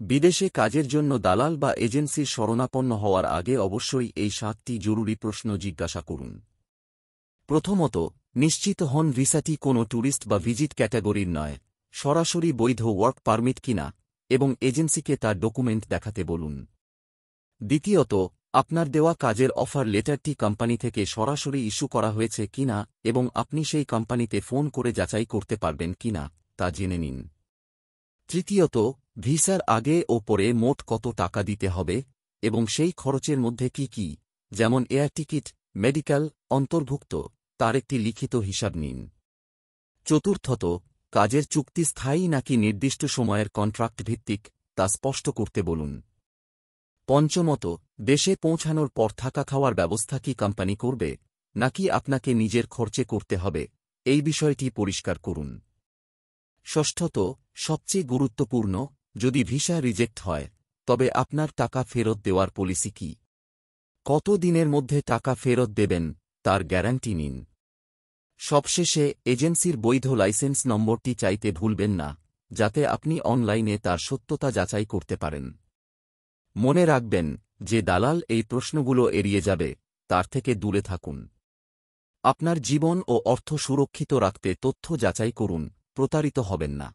বিদেশে কাজের জন্য দালাল বা এজেন্সির শরণাপন্ন হওয়ার আগে অবশ্যই এই 7টি জরুরি প্রশ্ন জিজ্ঞাসা করুন। প্রথমত, নিশ্চিত হন ভিসাটি কোনো ট্যুরিস্ট বা ভিজিট ক্যাটাগরির নয়, সরাসরি বৈধ ওয়ার্ক পারমিট কিনা, এবং এজেন্সিকে তার ডকুমেন্ট দেখাতে বলুন। দ্বিতীয়ত, আপনার দেওয়া কাজের অফার লেটারটি কোম্পানি থেকে সরাসরি ইস্যু করা হয়েছে কিনা এবং আপনি সেই কোম্পানিতে ফোন করে যাচাই করতে পারবেন কিনা তা জেনে নিন। তৃতীয়ত, ভিসার আগে ও পরে মোট কত টাকা দিতে হবে এবং সেই খরচের মধ্যে কি কি, যেমন এয়ার টিকিট, মেডিকেল অন্তর্ভুক্ত, তার একটি লিখিত হিসাব নিন। চতুর্থত, কাজের চুক্তি স্থায়ী নাকি নির্দিষ্ট সময়ের কন্ট্রাক্ট ভিত্তিক তা স্পষ্ট করতে বলুন। পঞ্চমত, দেশে পৌঁছানোর পর থাকা খাওয়ার ব্যবস্থা কি কোম্পানি করবে নাকি আপনাকে নিজের খরচে করতে হবে, এই বিষয়টি পরিষ্কার করুন। ষষ্ঠত, সবচেয়ে গুরুত্বপূর্ণ, যদি ভিসা রিজেক্ট হয় তবে আপনার টাকা ফেরত দেওয়ার পলিসি কি, কত দিনের মধ্যে টাকা ফেরত দেবেন তার গ্যারান্টি নিন। সবশেষে, এজেন্সির বৈধ লাইসেন্স নম্বরটি চাইতে ভুলবেন না, যাতে আপনি অনলাইনে তার সত্যতা যাচাই করতে পারেন। মনে রাখবেন, যে দালাল এই প্রশ্নগুলো এড়িয়ে যাবে তার থেকে দূরে থাকুন। আপনার জীবন ও অর্থ সুরক্ষিত রাখতে তথ্য যাচাই করুন, প্রতারিত হবেন না।